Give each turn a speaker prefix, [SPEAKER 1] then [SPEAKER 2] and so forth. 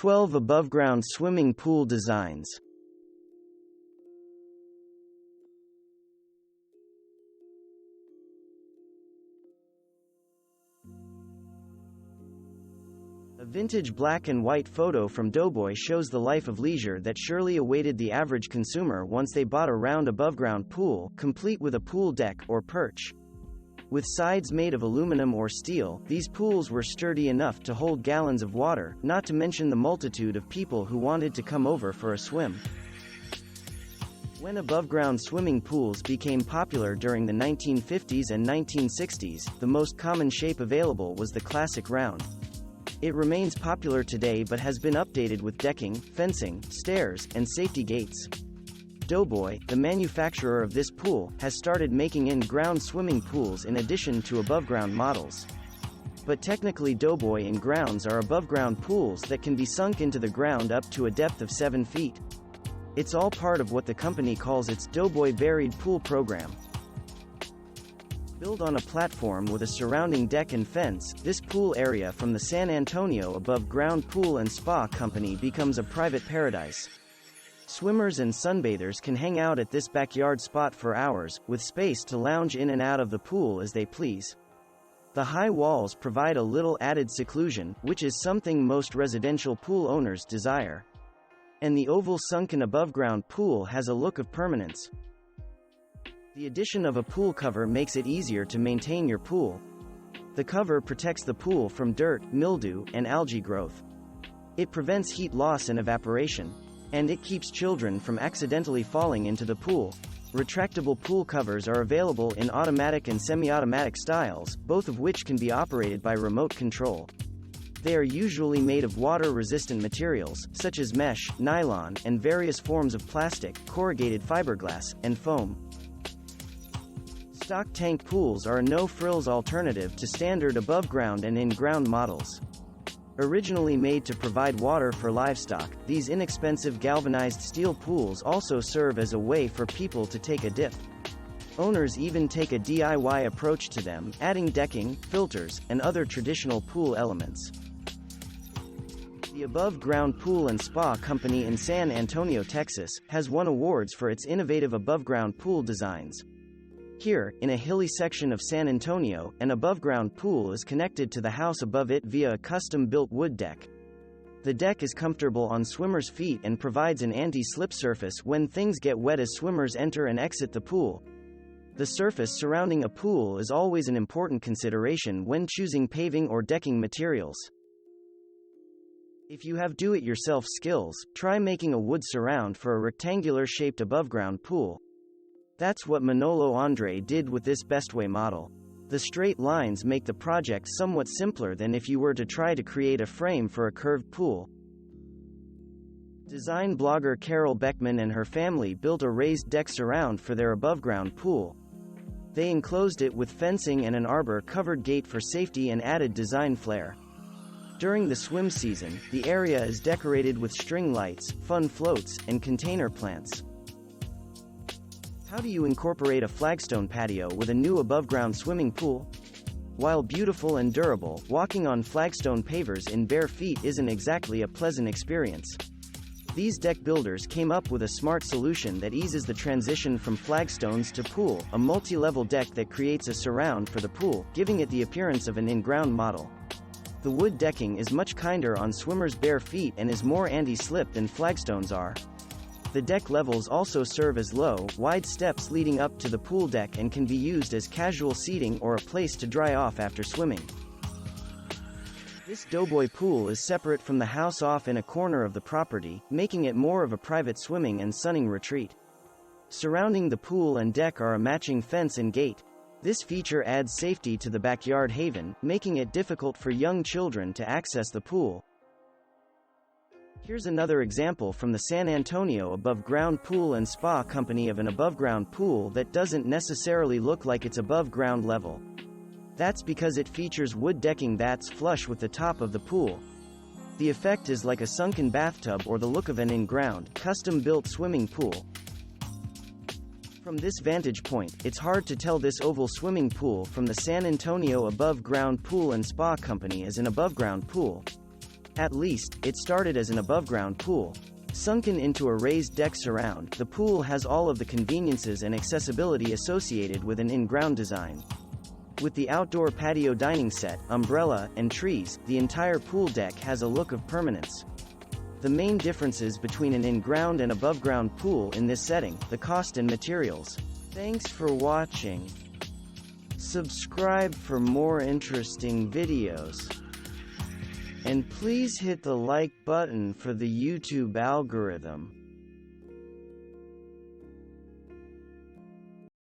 [SPEAKER 1] 12 above-ground swimming pool designs. A vintage black and white photo from Doughboy shows the life of leisure that surely awaited the average consumer once they bought a round above-ground pool, complete with a pool deck, or perch. With sides made of aluminum or steel, these pools were sturdy enough to hold gallons of water, not to mention the multitude of people who wanted to come over for a swim. When above-ground swimming pools became popular during the 1950s and 1960s, the most common shape available was the classic round. It remains popular today but has been updated with decking, fencing, stairs, and safety gates. Doughboy, the manufacturer of this pool, has started making in-ground swimming pools in addition to above-ground models. But technically Doughboy in-grounds are above-ground pools that can be sunk into the ground up to a depth of 7 feet. It's all part of what the company calls its Doughboy Buried Pool program. Built on a platform with a surrounding deck and fence, this pool area from the San Antonio above-ground pool and spa company becomes a private paradise. Swimmers and sunbathers can hang out at this backyard spot for hours, with space to lounge in and out of the pool as they please. The high walls provide a little added seclusion, which is something most residential pool owners desire. And the oval sunken above-ground pool has a look of permanence. The addition of a pool cover makes it easier to maintain your pool. The cover protects the pool from dirt, mildew, and algae growth. It prevents heat loss and evaporation. And it keeps children from accidentally falling into the pool. Retractable pool covers are available in automatic and semi-automatic styles, both of which can be operated by remote control. They are usually made of water-resistant materials, such as mesh, nylon, and various forms of plastic, corrugated fiberglass, and foam. Stock tank pools are a no-frills alternative to standard above-ground and in-ground models. Originally made to provide water for livestock, these inexpensive galvanized steel pools also serve as a way for people to take a dip. Owners even take a DIY approach to them, adding decking, filters, and other traditional pool elements. The above-ground pool and spa company in San Antonio, Texas, has won awards for its innovative above-ground pool designs. Here, in a hilly section of San Antonio, an above-ground pool is connected to the house above it via a custom-built wood deck. The deck is comfortable on swimmers' feet and provides an anti-slip surface when things get wet as swimmers enter and exit the pool. The surface surrounding a pool is always an important consideration when choosing paving or decking materials. If you have do-it-yourself skills, try making a wood surround for a rectangular-shaped above-ground pool. That's what Manolo Andre did with this Bestway model. The straight lines make the project somewhat simpler than if you were to try to create a frame for a curved pool. Design blogger Carol Beckman and her family built a raised deck surround for their above-ground pool. They enclosed it with fencing and an arbor-covered gate for safety and added design flair. During the swim season, the area is decorated with string lights, fun floats, and container plants. How do you incorporate a flagstone patio with a new above-ground swimming pool? While beautiful and durable, walking on flagstone pavers in bare feet isn't exactly a pleasant experience. These deck builders came up with a smart solution that eases the transition from flagstones to pool, a multi-level deck that creates a surround for the pool, giving it the appearance of an in-ground model. The wood decking is much kinder on swimmers' bare feet and is more anti-slip than flagstones are. The deck levels also serve as low, wide steps leading up to the pool deck and can be used as casual seating or a place to dry off after swimming. This Doughboy pool is separate from the house off in a corner of the property, making it more of a private swimming and sunning retreat. Surrounding the pool and deck are a matching fence and gate. This feature adds safety to the backyard haven, making it difficult for young children to access the pool. Here's another example from the San Antonio above-ground pool and spa company of an above-ground pool that doesn't necessarily look like it's above ground level. That's because it features wood decking that's flush with the top of the pool. The effect is like a sunken bathtub or the look of an in-ground, custom-built swimming pool. From this vantage point, it's hard to tell this oval swimming pool from the San Antonio above-ground pool and spa company as an above-ground pool. At least, it started as an above-ground pool. Sunken into a raised deck surround, the pool has all of the conveniences and accessibility associated with an in-ground design. With the outdoor patio dining set, umbrella, and trees, the entire pool deck has a look of permanence. The main differences between an in-ground and above-ground pool in this setting, the cost and materials. Thanks for watching. Subscribe for more interesting videos. And please hit the like button for the YouTube algorithm.